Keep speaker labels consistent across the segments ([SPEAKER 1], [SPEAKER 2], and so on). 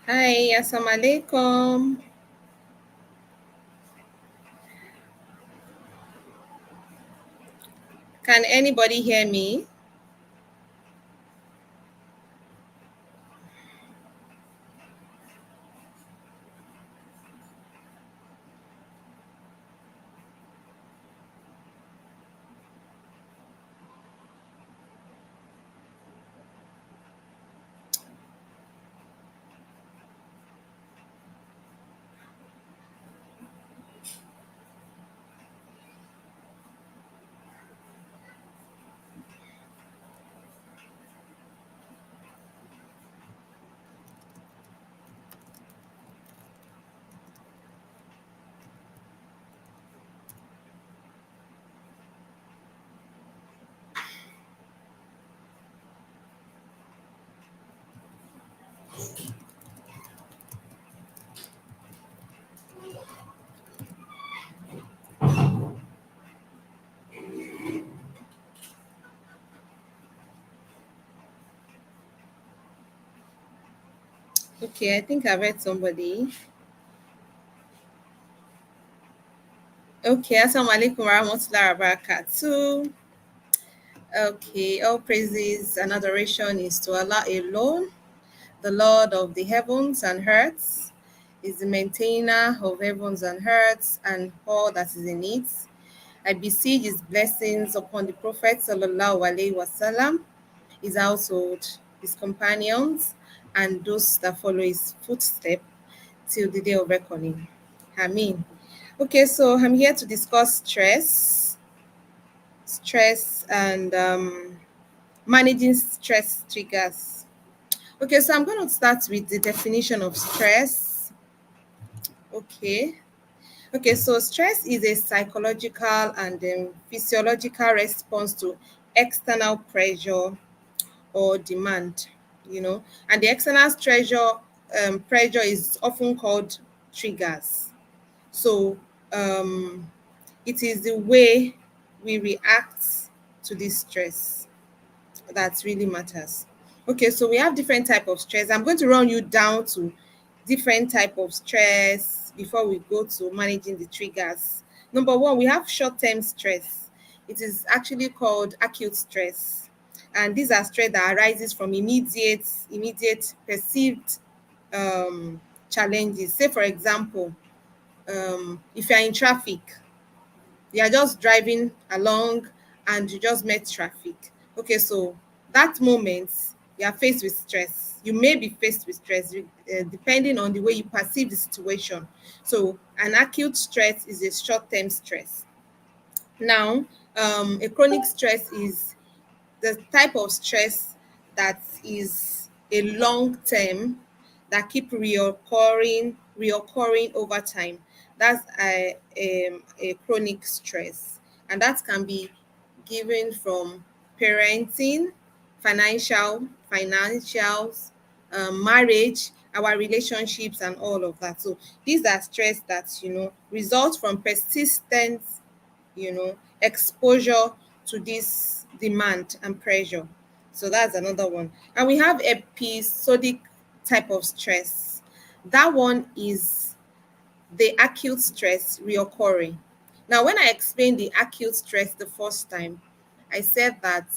[SPEAKER 1] Hi, assalamu alaikum. Can anybody hear me? Okay, I think I've heard somebody. Okay, assalamu alaikum warahmatullahi wabarakatuh. Okay, all praises and adoration is to Allah alone, the Lord of the heavens and earth, is the maintainer of heavens and earth and all that is in it. I beseech his blessings upon the Prophet sallallahu alaihi wasallam, his household, his companions, and those that follow his footsteps till the day of reckoning. Amen. Okay, so I'm here to discuss stress and managing stress triggers. Okay, so I'm going to start with the definition of stress. Okay. Okay, so stress is a psychological and physiological response to external pressure or demand, and the external pressure is often called triggers. So it is the way we react to this stress that really matters. Okay, so we have different type of stress. I'm going to run you down to different type of stress before we go to managing the triggers. Number one, we have short-term stress. It is actually called acute stress, and these are stress that arises from immediate perceived challenges. Say, for example, if you are in traffic, you are just driving along and you just met traffic. Okay, so that moment you are faced with stress. You may be faced with stress depending on the way you perceive the situation. So an acute stress is a short-term stress. Now, a chronic stress is the type of stress that is a long term, that keep reoccurring over time. That's a chronic stress, and that can be given from parenting, financials, marriage, our relationships, and all of that. So these are stress that result from persistent exposure to this demand and pressure. So that's another one. And we have episodic type of stress. That one is the acute stress reoccurring. Now, when I explained the acute stress the first time, I said that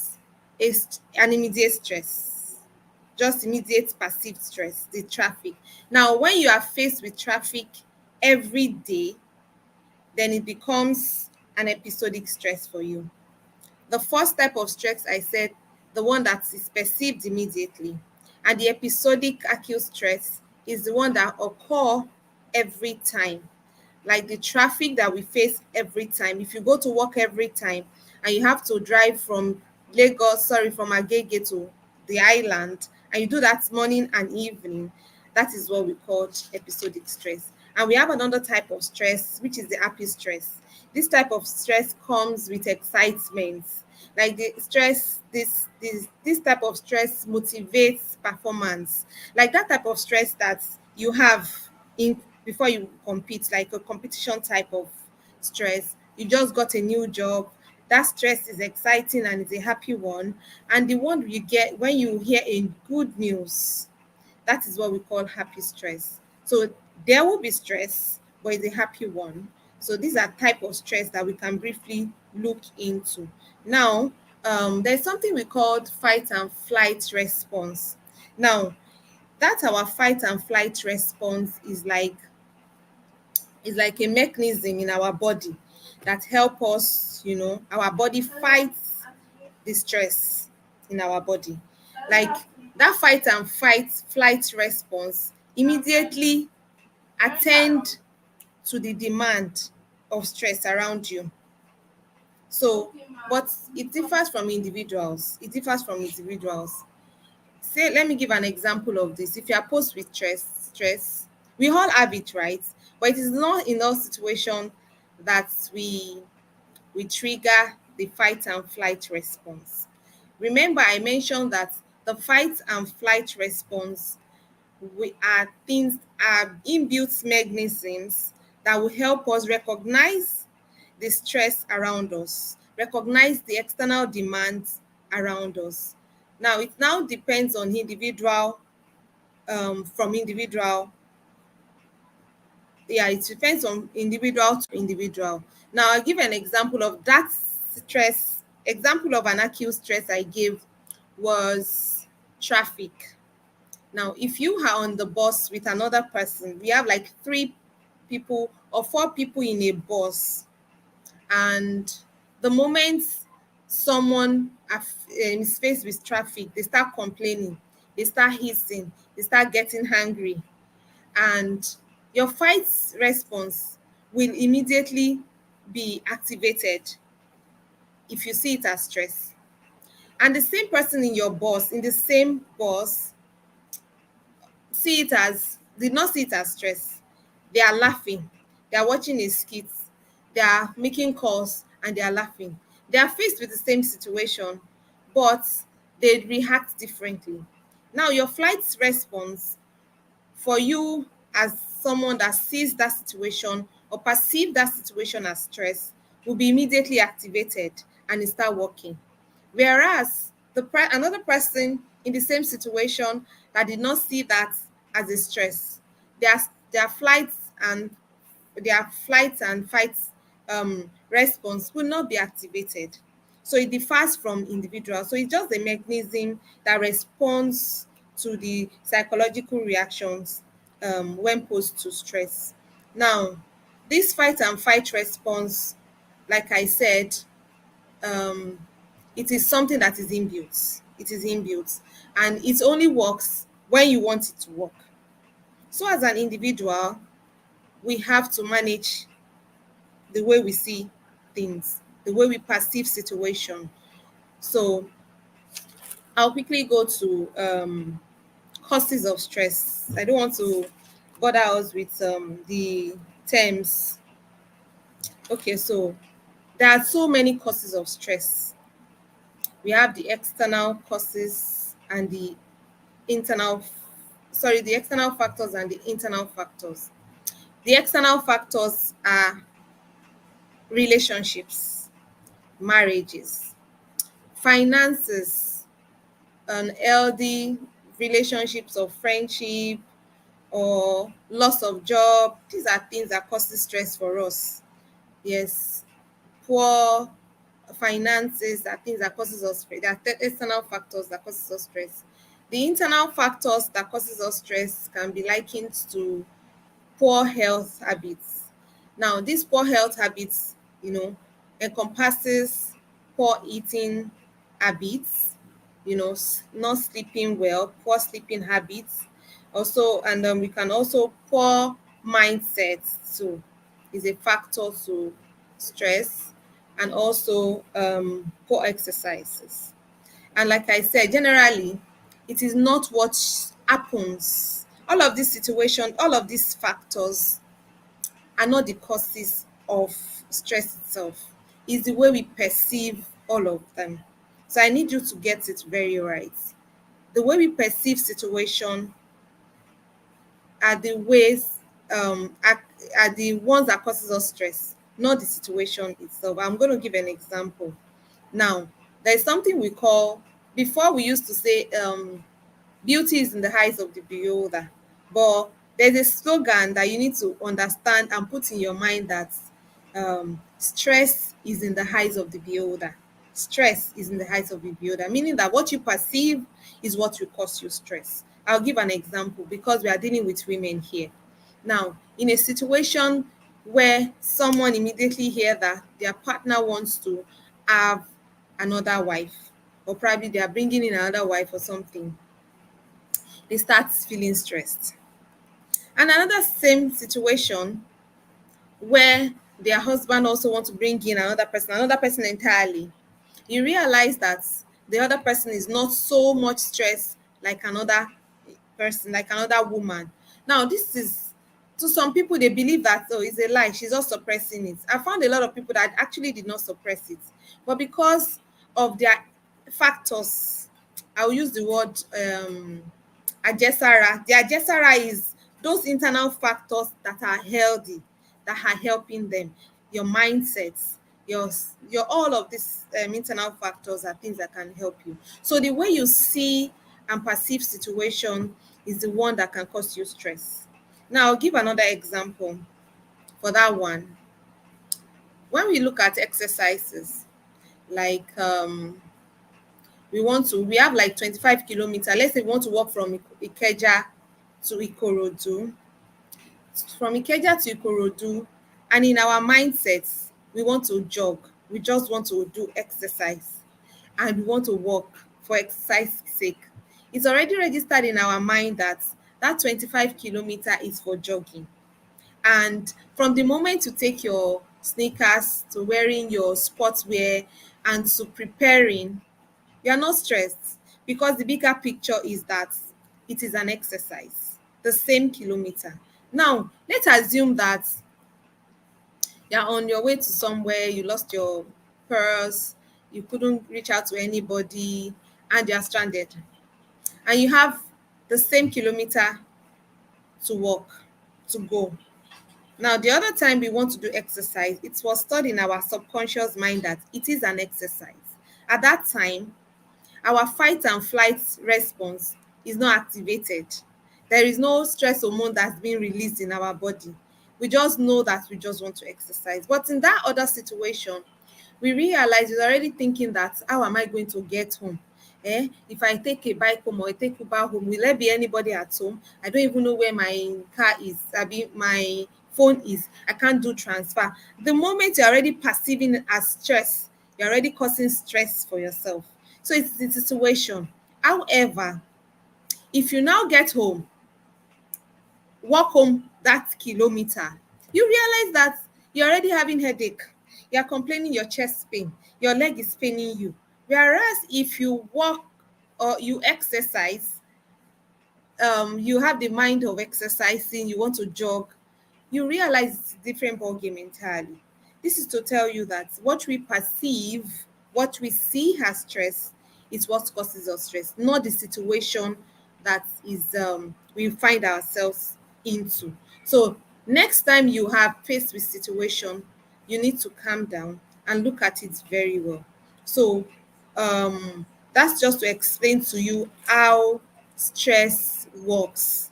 [SPEAKER 1] it's an immediate stress, just immediate perceived stress, the traffic. Now, when you are faced with traffic every day, then it becomes an episodic stress for you. The first type of stress I said, the one that is perceived immediately, and the episodic acute stress is the one that occur every time, like the traffic that we face every time. If you go to work every time and you have to drive from from Agege to the island, and you do that morning and evening, that is what we call episodic stress. And we have another type of stress, which is the happy stress. This type of stress comes with excitement. Like the stress, this type of stress motivates performance. Like that type of stress that you have in before you compete, like a competition type of stress. You just got a new job. That stress is exciting and it's a happy one. And the one you get when you hear a good news, That is what we call happy stress. So there will be stress, but it's a happy one. So these are type of stress that we can briefly look into. Now, there's something we called fight and flight response. Now, that our fight and flight response is like a mechanism in our body that help us, our body fights the stress in our body. Like that fight and fight flight response immediately attend to the demand of stress around you. So, but it differs from individuals. It differs from individuals. Say, let me give an example of this. If you are posed with stress, we all have it, right? But it is not in all situations that we trigger the fight and flight response. Remember, I mentioned that the fight and flight response we are things are inbuilt mechanisms that will help us recognize the stress around us, recognize the external demands around us. Now it now depends on individual, from individual. Yeah, it depends on individual to individual. Now I'll give an example of that stress. Example of an acute stress I gave was traffic. Now, if you are on the bus with another person, we have like three people or four people in a bus, and the moment someone is faced with traffic, they start complaining, they start hissing, they start getting angry, and your fight response will immediately be activated if you see it as stress. And the same person in your bus, in the same bus, did not see it as stress. They are laughing, they are watching a skit, they are making calls, and they are laughing. They are faced with the same situation, but they react differently. Now your flight response, for you as someone that sees that situation or perceive that situation as stress, will be immediately activated and it start working. Whereas another person in the same situation that did not see that as a stress, their their flights and their flight and fight response will not be activated. So it differs from individual. So it's just a mechanism that responds to the psychological reactions when posed to stress. Now, this fight and fight response, like I said, um, it is something that is inbuilt. It is inbuilt, and it only works when you want it to work. So, as an individual, we have to manage the way we see things, the way we perceive situation. So, I'll quickly go to causes of stress. I don't want to bother us with the terms. Okay, so there are so many causes of stress. We have the external causes and the external factors and the internal factors. The external factors are relationships, marriages, finances, unhealthy relationships or friendship, or loss of job. These are things that causes stress for us. Yes, poor finances are things that causes us stress. There are external factors that causes us stress. The internal factors that causes us stress can be likened to poor health habits. Now, these poor health habits, encompasses poor eating habits, not sleeping well, poor sleeping habits, also, and we can also poor mindset too is a factor to stress, and also poor exercises. And like I said, generally, it is not what happens. All of these situations, all of these factors are not the causes of stress itself. It's the way we perceive all of them. So I need you to get it very right. The way we perceive situation are the ways are the ones that causes us stress, not the situation itself. I'm going to give an example. Now, there's something we call, before we used to say Beauty is in the eyes of the beholder. But there's a slogan that you need to understand and put in your mind that stress is in the eyes of the beholder. Stress is in the eyes of the beholder, meaning that what you perceive is what will cause you stress. I'll give an example because we are dealing with women here. Now, in a situation where someone immediately hear that their partner wants to have another wife, or probably they are bringing in another wife or something, they start feeling stressed. And another same situation where their husband also wants to bring in another person entirely, you realize that the other person is not so much stressed like another person, like another woman. Now, this is, to some people, they believe that, oh, it's a lie, she's just suppressing it. I found a lot of people that actually did not suppress it, but because of their factors, I'll use the word ajesara. The ajesara is those internal factors that are healthy, that are helping them. Your mindsets, your all of these internal factors are things that can help you. So the way you see and perceive situation is the one that can cause you stress. Now I'll give another example for that one. When we look at exercises, like we have like 25 kilometers. Let's say we want to walk from Ikeja to Ikorodu, and in our mindsets, we want to jog. We just want to do exercise, and we want to walk for exercise sake. It's already registered in our mind that that 25 kilometer is for jogging. And from the moment you take your sneakers to wearing your sportswear and to preparing, you are not stressed, because the bigger picture is that it is an exercise, the same kilometer. Now, let's assume that you're on your way to somewhere, you lost your purse, you couldn't reach out to anybody, and you're stranded. And you have the same kilometer to walk, to go. Now, the other time we want to do exercise, it was stored in our subconscious mind that it is an exercise. At that time, our fight and flight response is not activated. There is no stress hormone that's being released in our body. We just know that we just want to exercise. But in that other situation, we realize we're already thinking that, how am I going to get home? If I take a bike home or I take Uber home, will there be anybody at home? I don't even know where my car is. I mean, my phone is. I can't do transfer. The moment you're already perceiving it as stress, you're already causing stress for yourself. So it's the situation. However, if you now get home, walk home that kilometer, you realize that you're already having headache, you're complaining your chest pain, your leg is paining you. Whereas if you walk or you exercise, you have the mind of exercising, you want to jog, you realize it's a different ballgame entirely. This is to tell you that what we perceive, what we see as stress, is what causes us stress, not the situation that is we find ourselves into. So next time you have faced with situation, you need to calm down and look at it very well. So that's just to explain to you how stress works.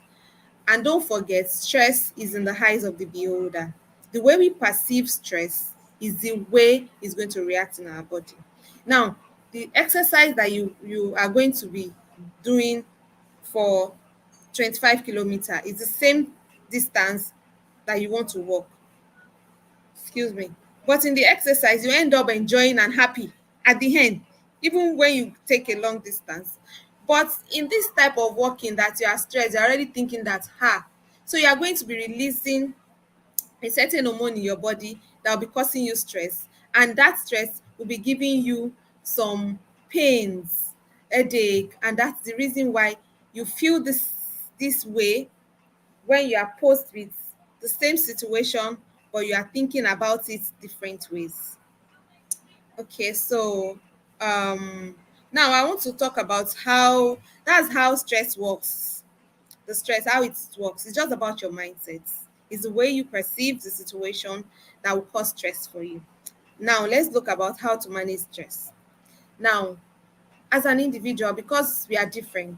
[SPEAKER 1] And don't forget, stress is in the eyes of the beholder. The way we perceive stress is the way it's going to react in our body. Now, the exercise that you are going to be doing for 25 kilometers is the same distance that you want to walk. Excuse me. But in the exercise, you end up enjoying and happy at the end, even when you take a long distance. But in this type of walking that you are stressed, you're already thinking that, so you are going to be releasing a certain hormone in your body that will be causing you stress. And that stress will be giving you some pains, headache. And that's the reason why you feel this way when you are posed with the same situation, but you are thinking about it different ways. Okay, so now I want to talk about how that's how stress works. The stress, how it works. It's just about your mindset. It's the way you perceive the situation that will cause stress for you. Now let's look about how to manage stress. Now, as an individual, because we are different,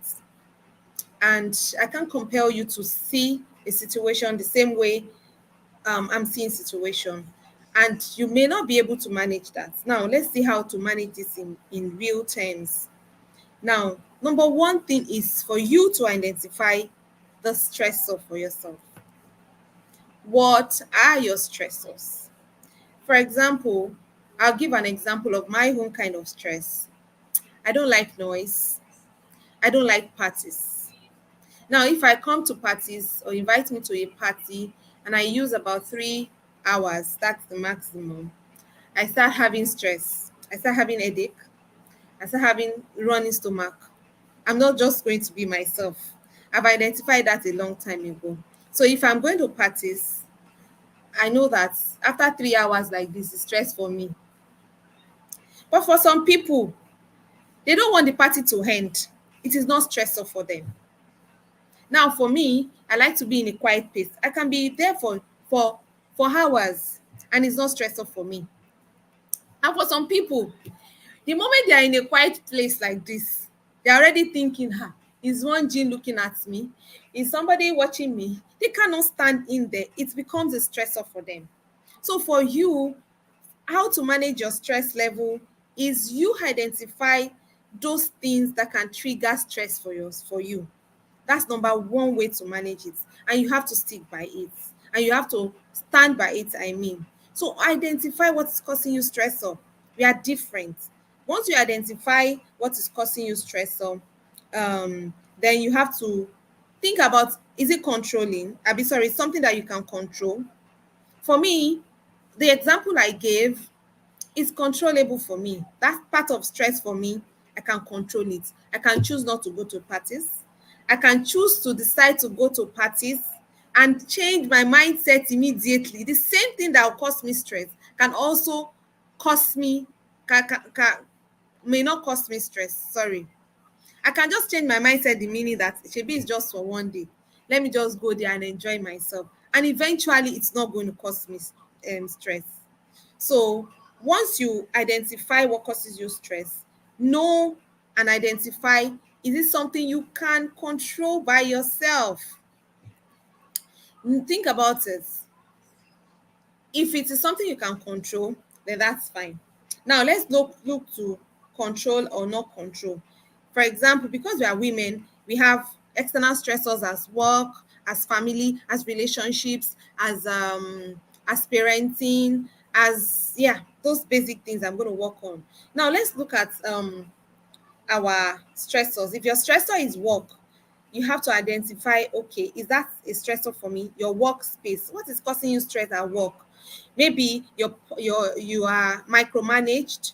[SPEAKER 1] and I can't compel you to see a situation the same way I'm seeing situation, and you may not be able to manage that. Now let's see how to manage this in real terms. Now, number one thing is for you to identify the stressor for yourself. What are your stressors? For example, I'll give an example of my own kind of stress. I don't like noise. I don't like parties. Now, if I come to parties or invite me to a party and I use about 3 hours, that's the maximum, I start having stress. I start having headache. I start having running stomach. I'm not just going to be myself. I've identified that a long time ago. So if I'm going to parties, I know that after 3 hours like this, it's stress for me. But for some people, they don't want the party to end. It is not stressful for them. Now, for me, I like to be in a quiet place. I can be there for hours, and it's not stressful for me. And for some people, the moment they are in a quiet place like this, they're already thinking, is one gene looking at me? Is somebody watching me? They cannot stand in there. It becomes a stressor for them. So for you, how to manage your stress level is you identify those things that can trigger stress for you. That's number one way to manage it. And you have to stick by it. And you have to stand by it, I mean. So identify what is causing you stress. We are different. Once you identify what is causing you stress, then you have to think about, is it controlling? I be sorry, something that you can control. For me, the example I gave is controllable for me. That's part of stress for me. I can control it. I can choose not to go to parties. I can choose to decide to go to parties and change my mindset immediately. The same thing that will cause me stress can also cause me, may not cause me stress. Sorry. I can just change my mindset the meaning that shebi is just for one day. Let me just go there and enjoy myself. And eventually, it's not going to cause me stress. So once you identify what causes you stress, know and identify, is it something you can control by yourself? Think about it. If it is something you can control, then that's fine. Now let's look to control or not control. For example, because we are women, we have external stressors as work, as family, as relationships, as parenting, as those basic things I'm going to work on. Now let's look at our stressors. If your stressor is work, you have to identify, okay, is that a stressor for me? Your workspace, what is causing you stress at work? Maybe you are micromanaged,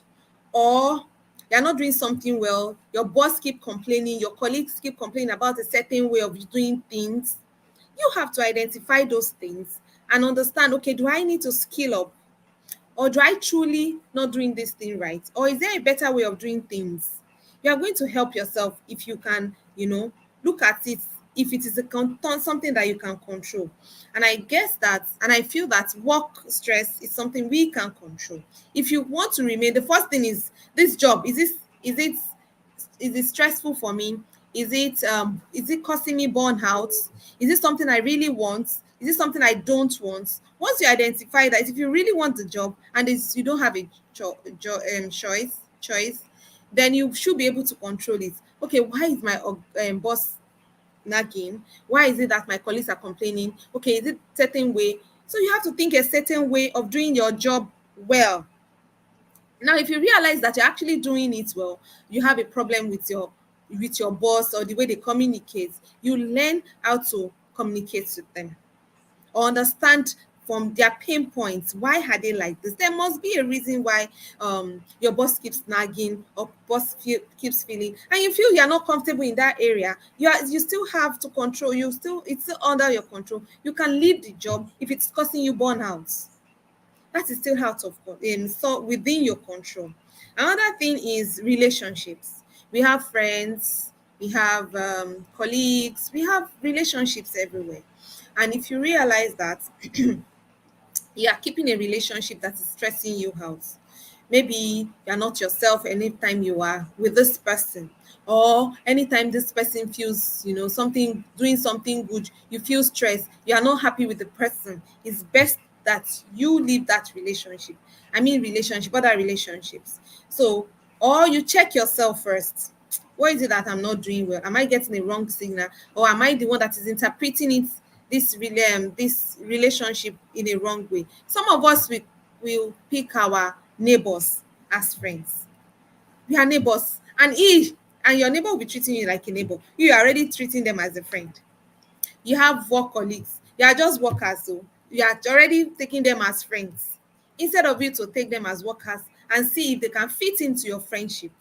[SPEAKER 1] or you're not doing something well, your boss keep complaining, your colleagues keep complaining about a certain way of doing things. You have to identify those things and understand, okay, do I need to skill up, or do I truly not doing this thing right? Or is there a better way of doing things? You are going to help yourself if you can, look at it, if it is something that you can control. And I guess that, and I feel that work stress is something we can control. If you want to remain, the first thing is, this job, is it stressful for me? Is it causing me burnout? Is it something I really want? Is it something I don't want? Once you identify that, if you really want the job and you don't have a choice, then you should be able to control it. Okay, why is my boss nagging? Why is it that my colleagues are complaining? Okay, is it certain way? So you have to think a certain way of doing your job well. Now, if you realize that you're actually doing it well, you have a problem with your boss or the way they communicate, you learn how to communicate with them or understand from their pain points. Why are they like this? There must be a reason why your boss keeps nagging, or keeps feeling, and you feel you're not comfortable in that area. You still have to control. It's still under your control. You can leave the job if it's causing you burnout. That is still out of so within your control. Another thing is relationships. We have friends, we have colleagues, we have relationships everywhere. And if you realize that you are keeping a relationship that is stressing you out, Maybe you're not yourself anytime you are with this person, or anytime this person feels, something, doing something good, you feel stressed, you are not happy with the person. It's best that you leave that relationship. I mean, relationship, other relationships. So, or you check yourself first. What is it that I'm not doing well? Am I getting a wrong signal, or am I the one that is interpreting it, this relationship, in a wrong way? Some of us will pick our neighbors as friends. We are neighbors, and your neighbor will be treating you like a neighbor. You are already treating them as a friend. You have work colleagues. You are just workers, so you are already taking them as friends, instead of you to take them as workers and see if they can fit into your friendship.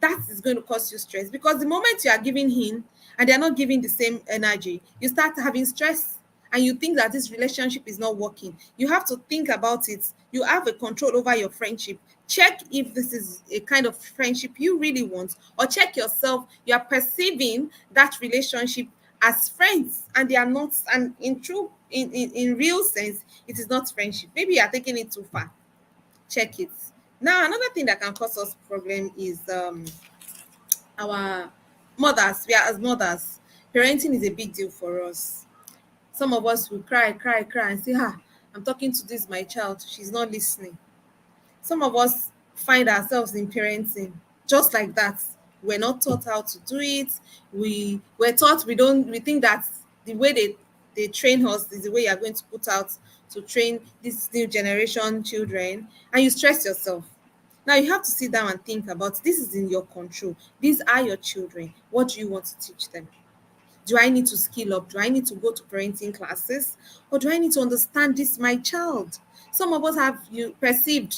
[SPEAKER 1] That is going to cause you stress, because the moment you are giving in and they're not giving the same energy, you start having stress, and you think that this relationship is not working. You have to think about it. You have a control over your friendship. Check if this is a kind of friendship you really want, or check yourself. You are perceiving that relationship as friends, and they are not, and in real sense, it is not friendship. Maybe you are taking it too far. Check it. Now, another thing that can cause us problem is our mothers. We are, as mothers, parenting is a big deal for us. Some of us will cry, cry, cry, and say, I'm talking to this my child, she's not listening. Some of us find ourselves in parenting just like that. We're not taught how to do it. We're taught, we think that the way they train us is the way you're going to put out to train this new generation children, and you stress yourself. Now you have to sit down and think about, this is in your control. These are your children. What do you want to teach them? Do I need to skill up? Do I need to go to parenting classes? Or do I need to understand this my child? Some of us have, you perceive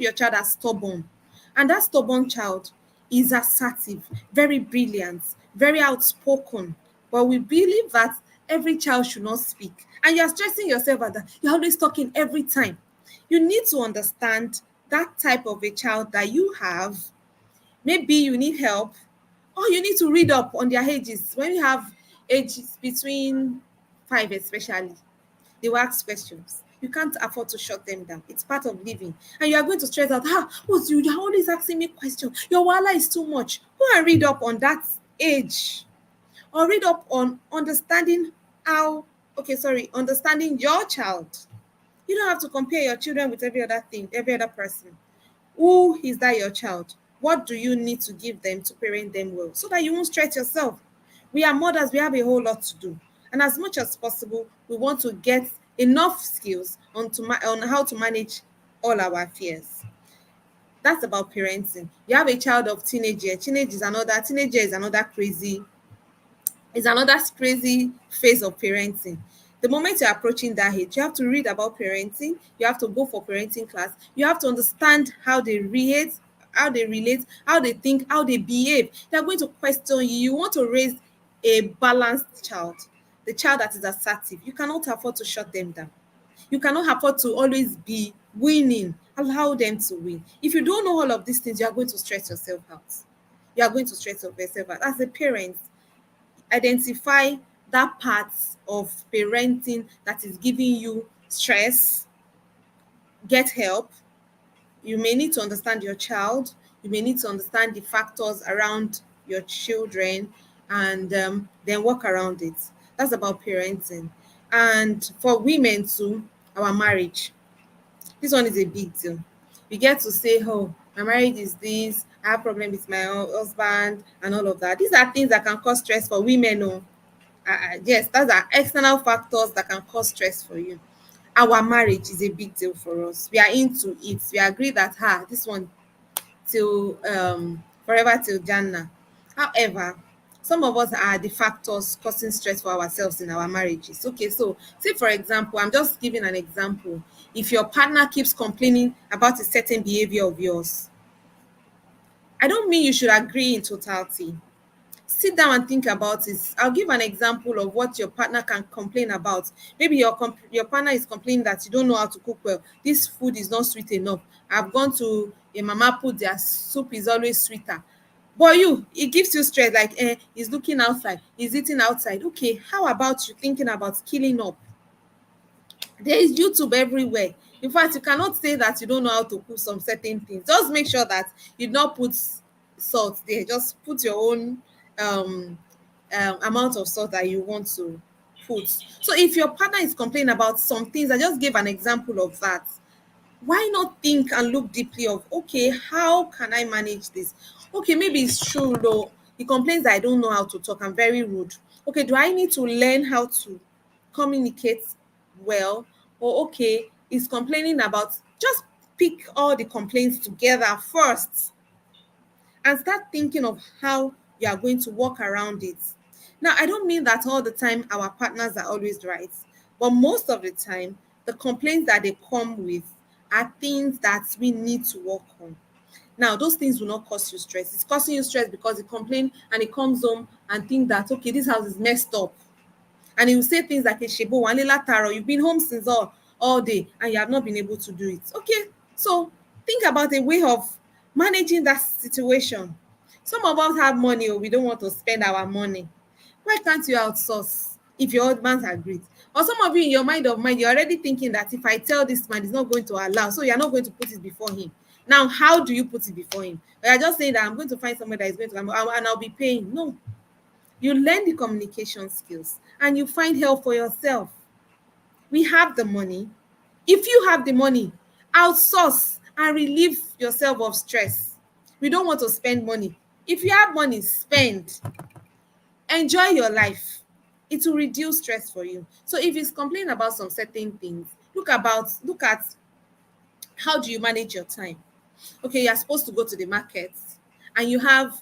[SPEAKER 1] your child as stubborn. And that stubborn child is assertive, very brilliant, very outspoken. But we believe that every child should not speak. And you're stressing yourself at that. You're always talking every time. You need to understand that type of a child that you have. Maybe you need help, or you need to read up on their ages. When you have ages between 5 especially, they will ask questions. You can't afford to shut them down. It's part of living. And you are going to stress out, what's you? You're always asking me questions. Your wala is too much. Go and read up on that age. Or read up on understanding understanding your child. You don't have to compare your children with every other thing, every other person. Who is that your child? What do you need to give them to parent them well, so that you won't stress yourself? We are mothers, we have a whole lot to do. And as much as possible, we want to get enough skills on how to manage all our fears. That's about parenting. You have a child of teenager. Teenager is another crazy phase of parenting. The moment you're approaching that age, you have to read about parenting, you have to go for parenting class, you have to understand how they relate, how they think, how they behave. They're going to question you. You want to raise a balanced child, the child that is assertive. You cannot afford to shut them down. You cannot afford to always be winning. Allow them to win. If you don't know all of these things, you are going to stress yourself out. You are going to stress yourself out. As a parent, identify that part of parenting that is giving you stress. Get help. You may need to understand your child. You may need to understand the factors around your children, and then work around it. That's about parenting. And for women too, our marriage. This one is a big deal. You get to say, oh, my marriage is this, I have problem with my husband and all of that. These are things that can cause stress for women. Oh, yes, those are external factors that can cause stress for you. Our marriage is a big deal for us. We are into it. We agree that this one till forever till Jannah. However, some of us are the factors causing stress for ourselves in our marriages. Okay, so say for example, I'm just giving an example. If your partner keeps complaining about a certain behavior of yours, I don't mean you should agree in totality. Sit down and think about it. I'll give an example of what your partner can complain about. Maybe your partner is complaining that you don't know how to cook well. This food is not sweet enough. I've gone to a mama put, their soup is always sweeter. But it gives you stress, like he's looking outside, he's eating outside. Okay, how about you thinking about skilling up? There is YouTube everywhere. In fact, you cannot say that you don't know how to cook some certain things. Just make sure that you not put salt there. Just put your own um, amount of salt that you want to put. So if your partner is complaining about some things, I just gave an example of that. Why not think and look deeply of, okay, how can I manage this? Okay, maybe it's true though. He complains that I don't know how to talk, I'm very rude. Okay, do I need to learn how to communicate well? Or okay, he's complaining about, just pick all the complaints together first and start thinking of how you are going to work around it. Now, I don't mean that all the time our partners are always right, but most of the time, the complaints that they come with are things that we need to work on. Now, those things will not cause you stress. It's causing you stress because he complain and he comes home and think that, okay, this house is messed up. And he will say things like, Shebo, Wanila Taro, you've been home since all day and you have not been able to do it. Okay, so think about a way of managing that situation. Some of us have money or we don't want to spend our money. Why can't you outsource if your husbands agree? Or some of you in your mind, you're already thinking that if I tell this man, he's not going to allow, so you're not going to put it before him. Now, how do you put it before him? You're just saying that I'm going to find somebody that is going to, and I'll be paying. No, you learn the communication skills and you find help for yourself. We have the money. If you have the money, outsource and relieve yourself of stress. We don't want to spend money. If you have money, spend. Enjoy your life. It will reduce stress for you. So if he's complaining about some certain things, look at how do you manage your time. Okay, you're supposed to go to the market and you have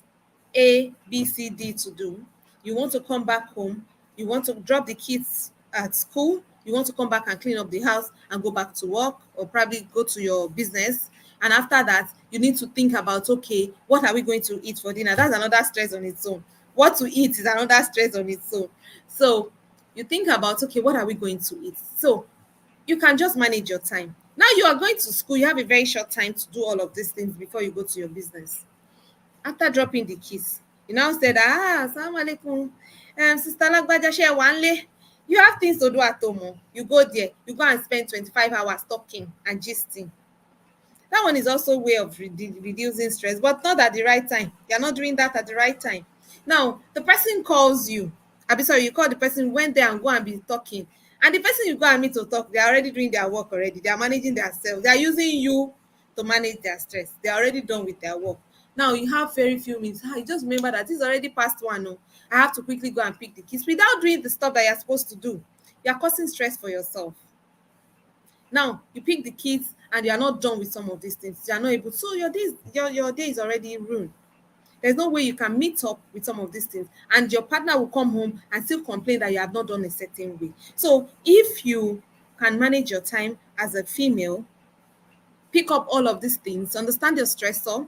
[SPEAKER 1] A, B, C, D to do. You want to come back home, you want to drop the kids at school, you want to come back and clean up the house and go back to work or probably go to your business. And after that, you need to think about, okay, what are we going to eat for dinner? That's another stress on its own. What to eat is another stress on its own. So you think about, okay, what are we going to eat? So you can just manage your time. Now you are going to school, you have a very short time to do all of these things before you go to your business. After dropping the keys, you now said, assalamu alaikum, sister Lagbaja share one. You have things to do at home. Oh. You go there, you go and spend 25 hours talking and gisting. That one is also a way of reducing stress, but not at the right time. You're not doing that at the right time. Now, the person calls you. Sorry, you call the person, went there and go and be talking. And the person you go and meet to talk, they're already doing their work already. They are managing themselves. They are using you to manage their stress. They're already done with their work. Now you have very few minutes. You just remember that it's already past one. Oh, I have to quickly go and pick the kids without doing the stuff that you're supposed to do. You're causing stress for yourself. Now you pick the kids and you are not done with some of these things. You are not able. So your day is already ruined. There's no way you can meet up with some of these things, and your partner will come home and still complain that you have not done a certain way. So if you can manage your time as a female, pick up all of these things, understand your stressor,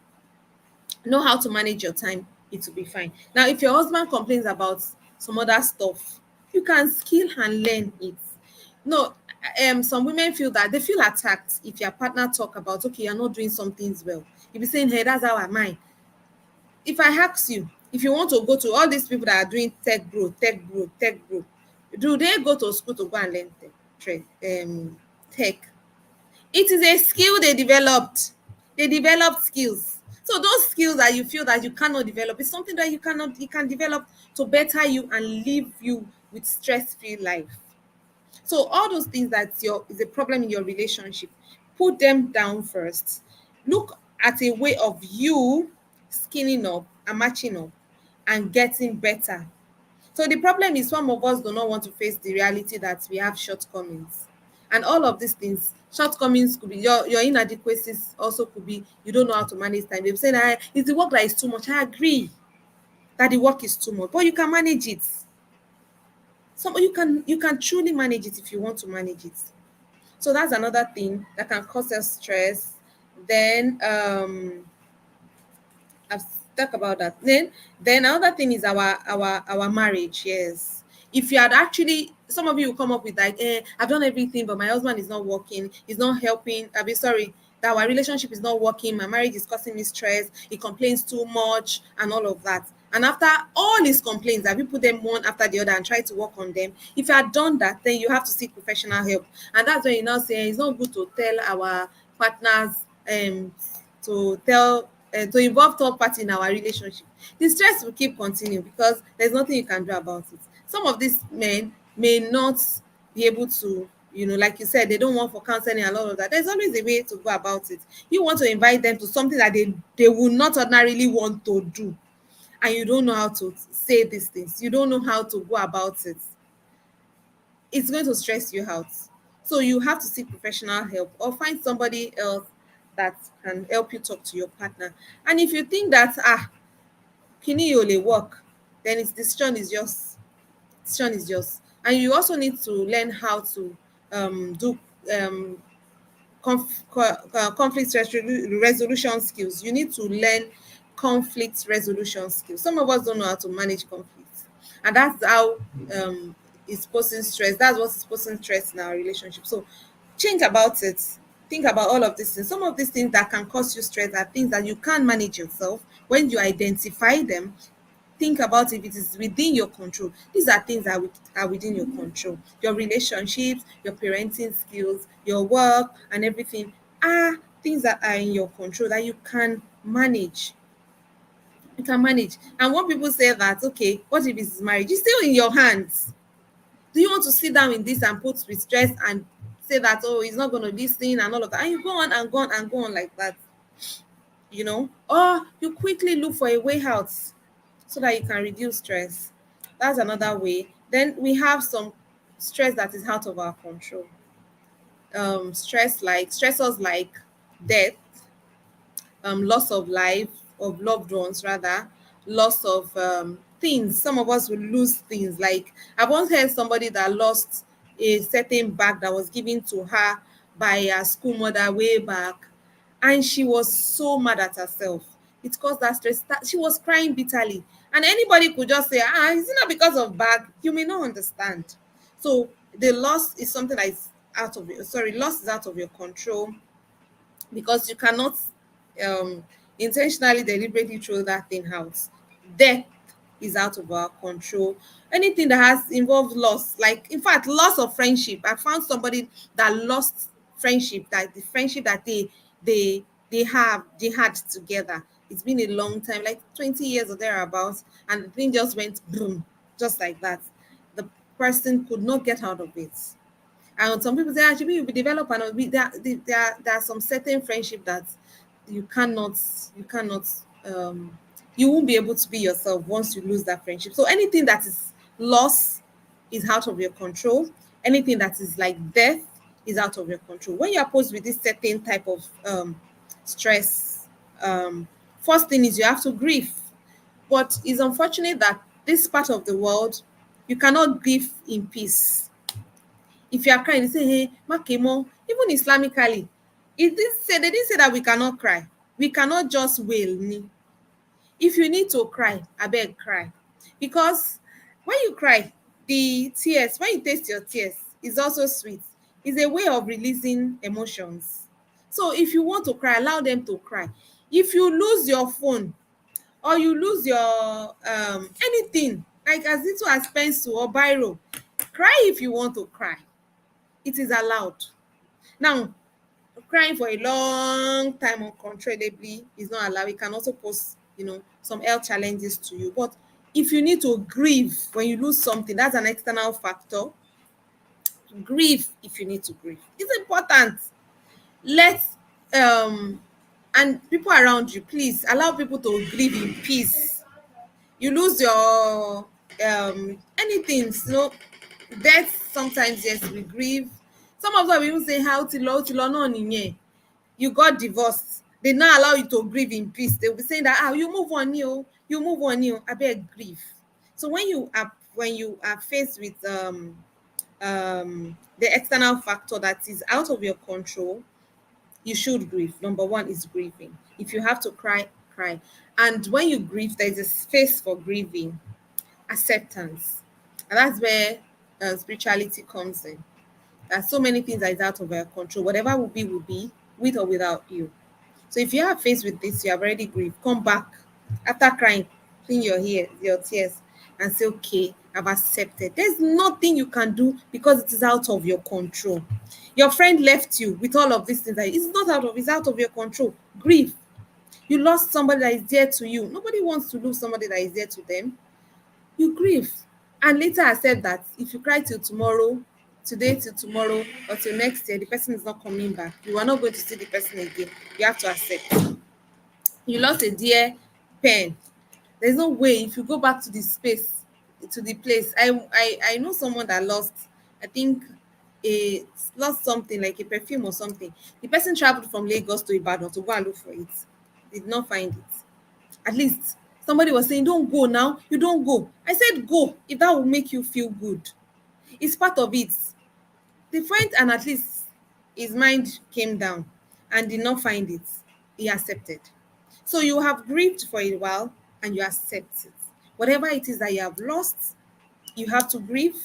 [SPEAKER 1] know how to manage your time, it will be fine. Now, if your husband complains about some other stuff, you can skill and learn it. No, some women feel that they feel attacked if your partner talk about, okay, you're not doing some things well. You'll be saying, hey, that's how am I. If I ask you, if you want to go to all these people that are doing tech growth, do they go to school to go and learn tech? It is a skill they developed. They developed skills. So those skills that you feel that you cannot develop is something that you can develop to better you and leave you with stress-free life. So all those things that is a problem in your relationship, put them down first. Look at a way of you skinning up and matching up and getting better. So the problem is some of us do not want to face the reality that we have shortcomings. And all of these things, shortcomings could be your inadequacies, also could be you don't know how to manage time. They've said, it's the work that is too much. I agree that the work is too much, but you can manage it. You can truly manage it if you want to manage it. So that's another thing that can cause us stress. Then I've talked about that. Then another thing is our marriage. Yes, if you had actually, some of you will come up with like, I've done everything, but my husband is not working. He's not helping. Sorry, that our relationship is not working. My marriage is causing me stress. He complains too much and all of that. And after all his complaints, have you put them one after the other and try to work on them? If you had done that, then you have to seek professional help. And that's when you now say it's not good to tell our partners, to involve third party in our relationship. The stress will keep continuing because there's nothing you can do about it. Some of these men may not be able to, like you said, they don't want for counseling and all of that. There's always a way to go about it. You want to invite them to something that they will not ordinarily want to do, and you don't know how to say these things, you don't know how to go about it, it's going to stress you out. So you have to seek professional help or find somebody else that can help you talk to your partner. And if you think that kini only work, then its decision is yours. Decision is yours. And you also need to learn how to do um conflict resolution skills. You need to learn conflict resolution skills. Some of us don't know how to manage conflicts, and that's how it's posing stress. That's what's posing stress in our relationship. So think about it. Think about all of these things. Some of these things that can cause you stress are things that you can't manage yourself. When you identify them, think about if it is within your control. These are things that are within your control. Your relationships, your parenting skills, your work, and everything are things that are in your control that you can manage. You can manage. And when people say that, okay, what if it's marriage? It's still in your hands. Do you want to sit down in this and put with stress and say that, oh, he's not going to listen and all of that? And you go on and go on and go on like that, Or you quickly look for a way out so that you can reduce stress. That's another way. Then we have some stress that is out of our control. Stressors like death, loss of life, of loved ones rather, loss of things. Some of us will lose things. Like I once heard somebody that lost a certain bag that was given to her by her school mother way back, and she was so mad at herself. It caused that stress. She was crying bitterly, and anybody could just say, is it not because of bag? You may not understand. So the loss is something that is out of your loss is out of your control, because you cannot intentionally, deliberately throw that thing out. Death is out of our control. Anything that has involved loss, like in fact, loss of friendship. I found somebody that lost friendship, that the friendship that they had together. It's been a long time, like 20 years or thereabouts, and the thing just went boom, just like that. The person could not get out of it. And some people say, actually, you be develop and there are some certain friendship that you cannot, you cannot, you won't be able to be yourself once you lose that friendship. So anything that is loss is out of your control. Anything that is like death is out of your control. When you are posed with this certain type of stress, first thing is you have to grieve. But it's unfortunate that this part of the world, you cannot grieve in peace. If you are crying, they say, hey, Makemo, even Islamically, they didn't say that we cannot cry. We cannot just wail. If you need to cry, I beg cry. Because when you cry, the tears, when you taste your tears, is also sweet. It's a way of releasing emotions. So if you want to cry, allow them to cry. If you lose your phone or you lose your anything, like as little as pencil or biro, cry if you want to cry. It is allowed. Now, crying for a long time uncontrollably is not allowed. It can also pose, some health challenges to you. But if you need to grieve when you lose something, that's an external factor. Grieve if you need to grieve. It's important. Let's and people around you, please allow people to grieve in peace. You lose your anything, death sometimes, yes, we grieve. Some of them even say how to lo no niyen. You got divorced, they now allow you to grieve in peace. They'll be saying that you move on, you move on, abeg grieve. So when you are faced with the external factor that is out of your control, you should grieve. Number one is grieving. If you have to cry, cry. And when you grieve, there is a space for grieving, acceptance. And that's where spirituality comes in. There's so many things that is out of our control. Whatever will be, with or without you. So if you are faced with this, you have already grieved. Come back after crying. clean your tears, and say, okay, I've accepted. There's nothing you can do because it is out of your control. Your friend left you with all of these things that it's not out of, it's out of your control. Grief. You lost somebody that is dear to you. Nobody wants to lose somebody that is dear to them. You grieve and later accept that if you cry till tomorrow, today till tomorrow, or till next year, the person is not coming back. You are not going to see the person again. You have to accept. You lost a dear pen. There's no way if you go back to the space, to the place. I know someone that lost, I think, a lost something like a perfume or something. The person traveled from Lagos to Ibadan to go and look for it. Did not find it. At least somebody was saying, don't go now, you don't go. I said, go if that will make you feel good. It's part of it. The friend, and at least his mind came down and did not find it. He accepted. So you have grieved for a while and you accept it. Whatever it is that you have lost, you have to grieve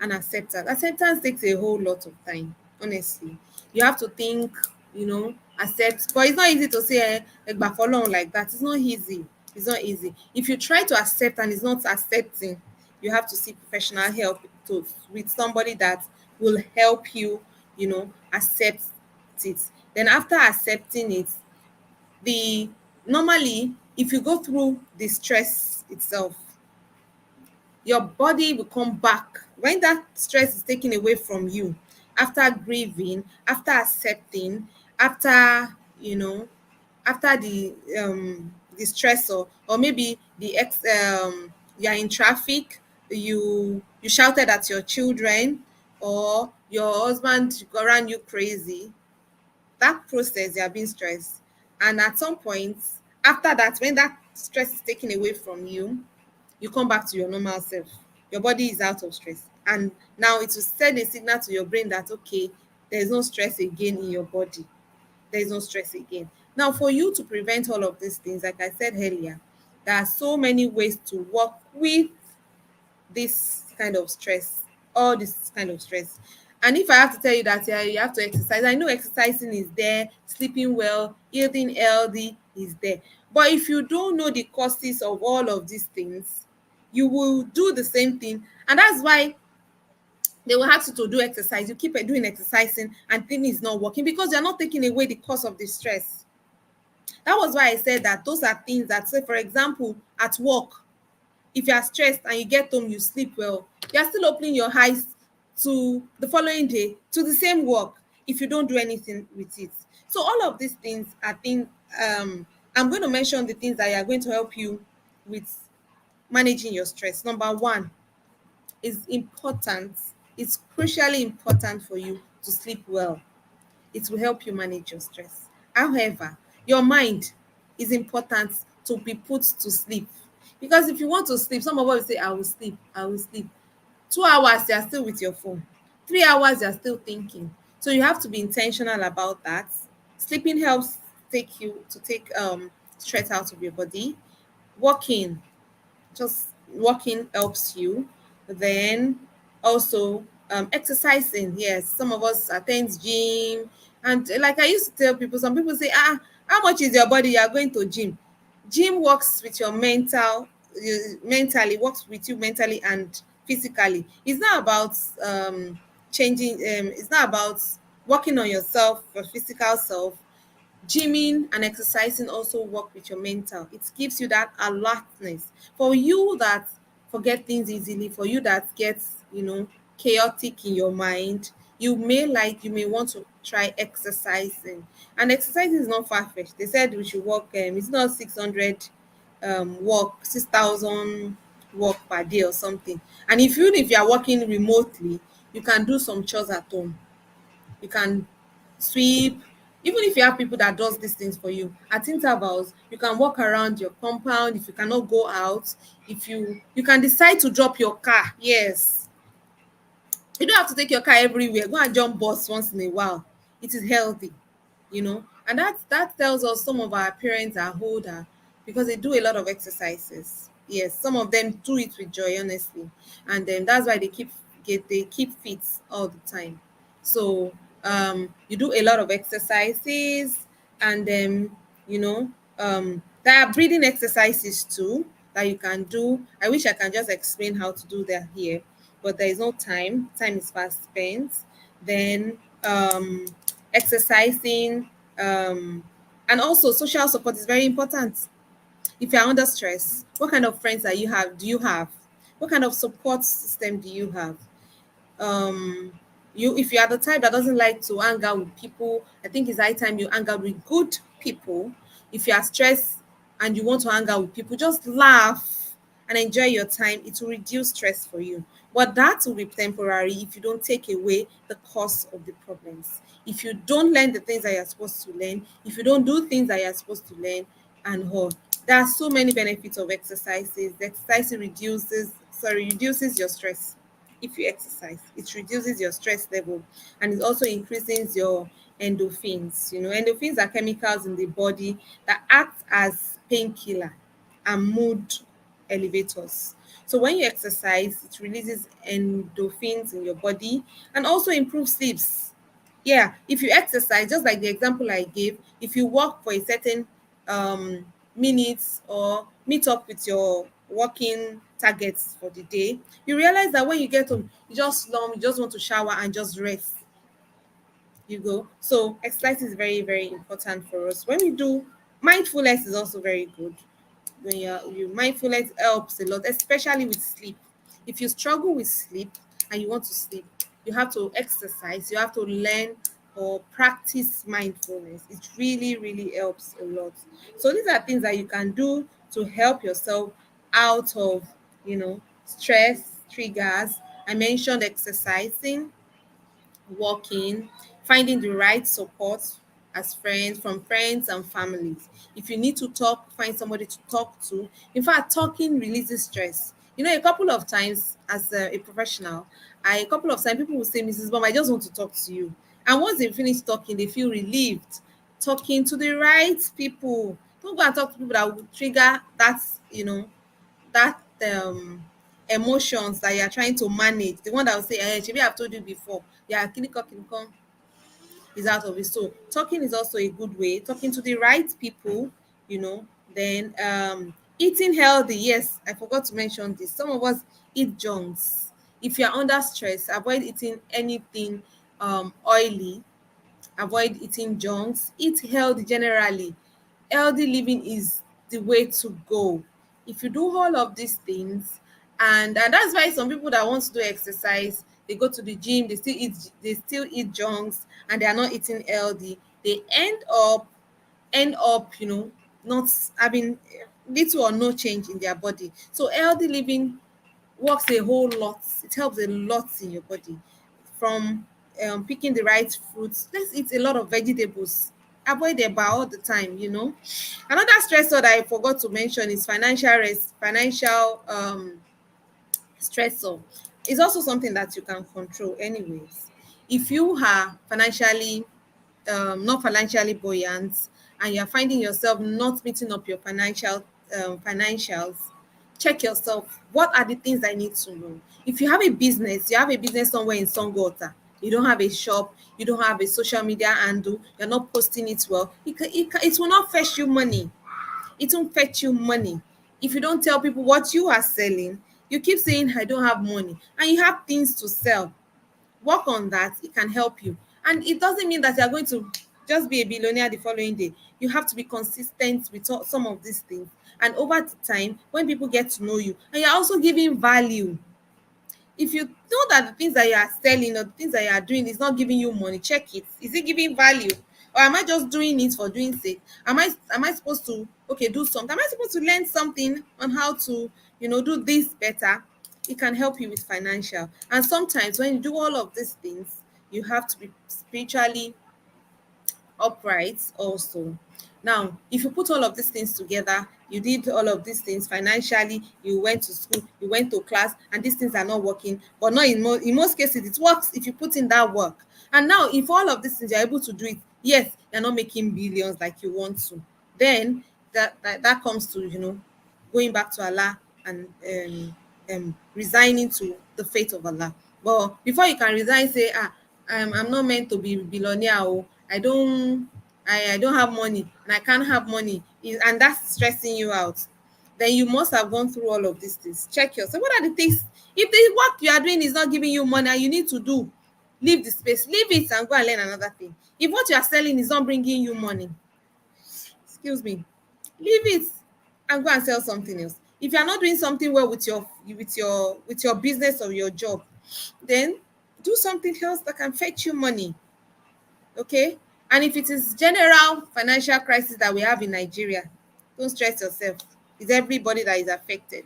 [SPEAKER 1] and acceptance. Acceptance takes a whole lot of time, honestly. You have to think, accept. But it's not easy to say, "Egba for long," like that. It's not easy. It's not easy. If you try to accept and it's not accepting, you have to seek professional help with somebody that will help you, accept it. Then after accepting it, the normally if you go through the stress itself, your body will come back when that stress is taken away from you, after grieving, after accepting, after after the stress, or maybe you're in traffic, you shouted at your children, or your husband ran you crazy. That process, you are being stressed, and at some point after that, when that stress is taken away from you, you come back to your normal self. Your body is out of stress. And now it will send a signal to your brain that, okay, there's no stress again in your body. There is no stress again. Now, for you to prevent all of these things, like I said earlier, there are so many ways to work with this kind of stress, all this kind of stress. And if I have to tell you that, yeah, you have to exercise, I know exercising is there, sleeping well, eating healthy is there. But if you don't know the causes of all of these things, you will do the same thing. And that's why they will ask you to do exercise. You keep doing exercising and things is not working because you're not taking away the cause of the stress. That was why I said that those are things that, say, for example, at work, if you are stressed and you get home, you sleep well, you are still opening your eyes to the following day to the same work if you don't do anything with it. So all of these things are things, I'm going to mention the things that are going to help you with managing your stress. Number one is important, it's crucially important for you to sleep well. It will help you manage your stress. However, your mind is important to be put to sleep. Because if you want to sleep, some of us will say, I will sleep, I will sleep. 2 hours, you are still with your phone. 3 hours, you are still thinking. So you have to be intentional about that. Sleeping helps take stress out of your body. Walking, just walking helps you. Then also exercising. Yes, some of us attend gym, and like I used to tell people, some people say, how much is your body, you are going to gym? Gym works with your mentally, works with you mentally and physically. It's not about changing, it's not about working on yourself, your physical self. Gymming and exercising also work with your mental. It gives you that alertness. For you that forget things easily, for you that gets, chaotic in your mind, you may want to try exercising. And exercising is not far-fetched. They said we should walk, it's not 600 walk, 6,000 walk per day or something. And if you are working remotely, you can do some chores at home. You can sweep. Even if you have people that does these things for you at intervals, you can walk around your compound. If you cannot go out, if you can decide to drop your car. Yes, you don't have to take your car everywhere. Go and jump bus once in a while. It is healthy, and that tells us some of our parents are older because they do a lot of exercises. Yes, some of them do it with joy, honestly, and then that's why they keep fit all the time. So you do a lot of exercises, and then there are breathing exercises too. that you can do. I wish I can just explain how to do that here, but there is no time. Time is fast spent. Then exercising, um, and also social support is very important. If you're under stress, what kind of friends are you have? Do you have? What kind of support system do you have? um you, if you are the type that doesn't like to hang out with people, I think it's high time you hang out with good people. If you are stressed and you want to hang out with people, just laugh and enjoy your time. It will reduce stress for you, but that will be temporary if you don't take away the cause of the problems. If you don't learn the things that you're supposed to learn, if you don't do things that you're supposed to learn, and all, there are so many benefits of exercises. The exercise reduces your stress. If you exercise, it reduces your stress level, and it also increases your endorphins. You know, endorphins are chemicals in the body that act as painkiller and mood elevators. So when you exercise, it releases endorphins in your body and also improves sleeps. Yeah, if you exercise, just like the example I gave, if you walk for a certain minutes or meet up with your working targets for the day, you realize that when you get home, you just slump, you just want to shower and just rest. You go. So exercise is very, very important for us. When we do, mindfulness is also very good. When you mindfulness helps a lot, especially with sleep. If you struggle with sleep and you want to sleep, you have to exercise, you have to learn or practice mindfulness. It really, really helps a lot. So these are things that you can do to help yourself out of, stress triggers. I mentioned exercising, walking, finding the right support as friends, from friends and families. If you need to talk, find somebody to talk to. In fact, talking releases stress. You know, a couple of times as a professional, a couple of times people will say, Mrs. Bom, I just want to talk to you. And once they finish talking, they feel relieved. Talking to the right people. Don't go and talk to people that will trigger that emotions that you are trying to manage. The one that will say, maybe I've told you before, yeah, kinikon is out of it. So talking is also a good way. Talking to the right people, you know. Then eating healthy. Yes, I forgot to mention this. Some of us eat junks. If you're under stress, avoid eating anything oily. Avoid eating junks. Eat healthy generally. Healthy living is the way to go. If you do all of these things, and that's why some people that want to do exercise, they go to the gym, they still eat junks, and they are not eating healthy. They end up not having little or no change in their body. So healthy living works a whole lot. It helps a lot in your body. From picking the right fruits. Let's eat a lot of vegetables. Avoid eba all the time. Another stressor that I forgot to mention is financial stressor. Is also something that you can control anyways. If you are not financially buoyant, and you're finding yourself not meeting up your financials, check yourself. What are the things I need to know? If you have a business somewhere in Songwater, you don't have a shop, you don't have a social media handle, you're not posting it well, it will not fetch you money. It won't fetch you money. If you don't tell people what you are selling, you keep saying I don't have money, and you have things to sell. Work on that. It can help you. And it doesn't mean that you're going to just be a billionaire the following day. You have to be consistent with some of these things. And over the time, when people get to know you, and you're also giving value. If you know that the things that you are selling or the things that you are doing is not giving you money, check it. Is it giving value? Or am I just doing it for doing sake? Am I supposed to do something? Am I supposed to learn something on how to do this better? It can help you with financial. And sometimes when you do all of these things, you have to be spiritually upright also. Now, if you put all of these things together, you did all of these things financially, you went to school, you went to class, and these things are not working. But not in most cases, it works if you put in that work. And now, if all of these things you're able to do it, yes, you're not making billions like you want to. Then that comes to going back to Allah and resigning to the fate of Allah. But before you can resign, say, I'm not meant to be billionaire. Oh, I don't have money and I can't have money, and that's stressing you out. then you must have gone through all of these things. Check yourself. What are the things? If the work you are doing is not giving you money and you need to do, leave the space, leave it and go and learn another thing. If what you are selling is not bringing you money, excuse me, leave it and go and sell something else. If you are not doing something well with your business or your job, then do something else that can fetch you money. Okay. And if it is general financial crisis that we have in Nigeria, don't stress yourself. It's everybody that is affected.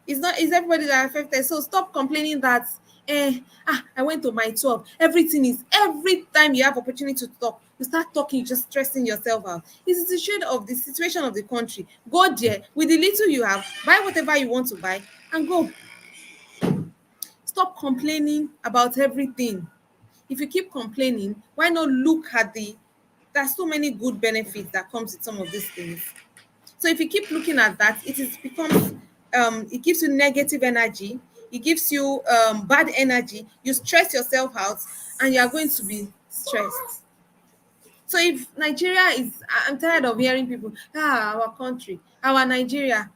[SPEAKER 1] It's everybody that are affected. So stop complaining that I went to my 12. Everything is every time you have opportunity to talk, you start talking, you're just stressing yourself out. It's the situation of the country. Go there with the little you have, buy whatever you want to buy, and go. Stop complaining about everything. If you keep complaining, why not look at there's so many good benefits that comes with some of these things. So if you keep looking at that, it gives you negative energy, it gives you bad energy, you stress yourself out, and you are going to be stressed. So if Nigeria is, I'm tired of hearing people, our country, our Nigeria,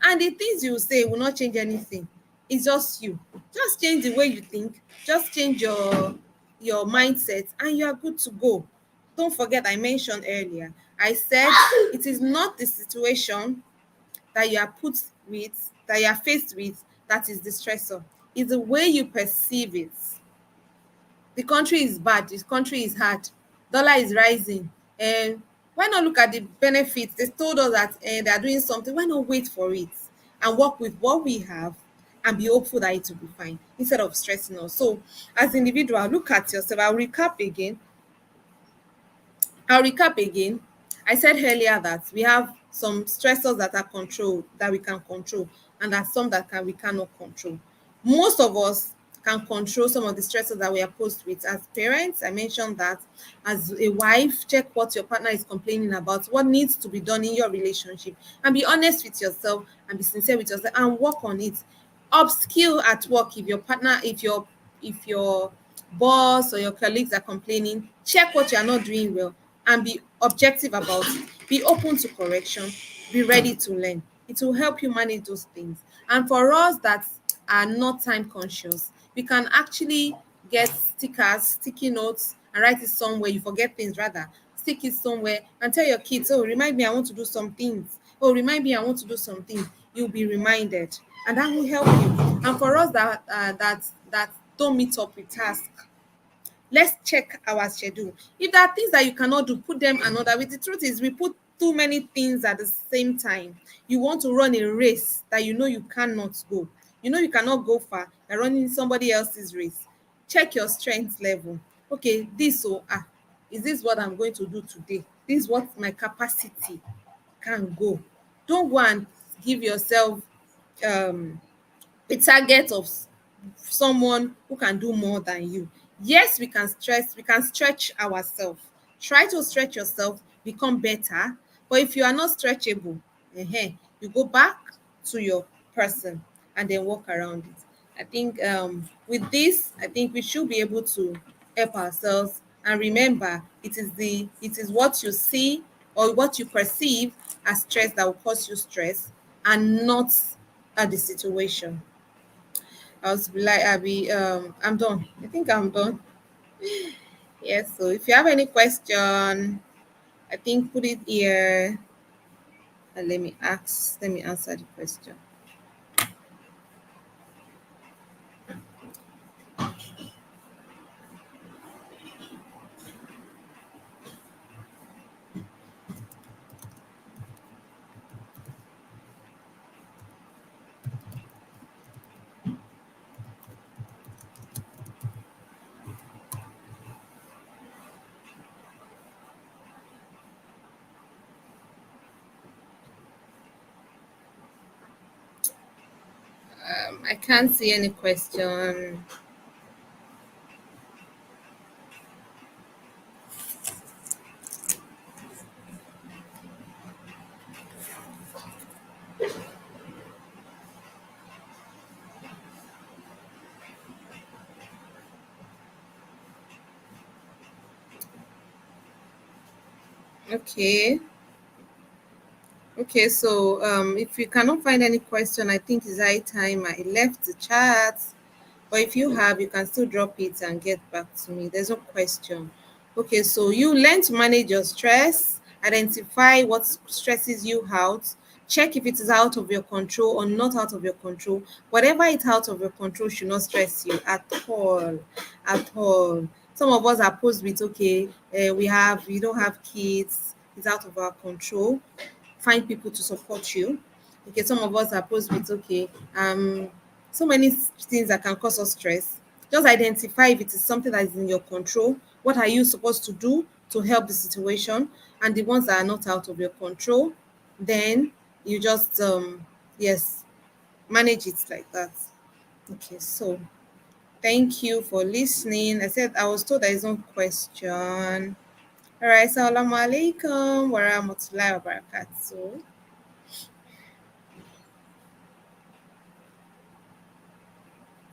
[SPEAKER 1] and the things you say will not change anything. It's just you. Just change the way you think. Just change your mindset, and you are good to go. Don't forget, I mentioned earlier. I said it is not the situation that you are put with, that you are faced with, that is the stressor. It's the way you perceive it. The country is bad, the country is hard, dollar is rising, and why not look at the benefits? They told us that they are doing something. Why not wait for it and work with what we have and be hopeful that it will be fine instead of stressing us? So as individual, look at yourself. I'll recap again. I said earlier that we have some stressors that are controlled, that we can control, and there are some that we cannot control. Most of us can control some of the stressors that we are posed with. As parents, I mentioned that. As a wife, check what your partner is complaining about, what needs to be done in your relationship, and be honest with yourself and be sincere with yourself and work on it. Upskill at work. If your boss or your colleagues are complaining, check what you are not doing well and be objective about it. Be open to correction, be ready to learn. It will help you manage those things. And for us that are not time conscious, we can actually get stickers, sticky notes, and write it somewhere. You forget things, rather stick it somewhere and tell your kids, oh, remind me, I want to do some things. Oh, remind me, I want to do something. You'll be reminded, and that will help you. And for us that don't meet up with task, let's check our schedule. If there are things that you cannot do, put them another way. The truth is, we put too many things at the same time. You want to run a race that you know you cannot go. You know you cannot go far. You're running somebody else's race. Check your strength level. Okay, is this what I'm going to do today? This is what my capacity can go. Don't go and give yourself um a target of someone who can do more than you. Yes, we can stretch ourselves. Try to stretch yourself, become better. But if you are not stretchable, you go back to your person and then walk around it. I think with this, I think we should be able to help ourselves and remember it is what you see or what you perceive as stress that will cause you stress and not the situation. I'm done. I think I'm done. Yes. So if you have any question, I think put it here and let me answer the question. I can't see any question. Okay. Okay, so if you cannot find any question, I think it's high time I left the chat. But if you have, you can still drop it and get back to me. There's no question. Okay, so you learn to manage your stress, identify what stresses you out, check if it is out of your control or not out of your control. Whatever is out of your control should not stress you at all, at all. Some of us are posed with, okay, we don't have kids, it's out of our control. Find people to support you. Okay, some of us are posed with, okay, so many things that can cause us stress. Just identify if it is something that is in your control. What are you supposed to do to help the situation? And the ones that are not out of your control, then you just yes, manage it like that. Okay, so thank you for listening. I said I was told there is no question. All right, so alaikum wa rahmatullahi wa barakatuh.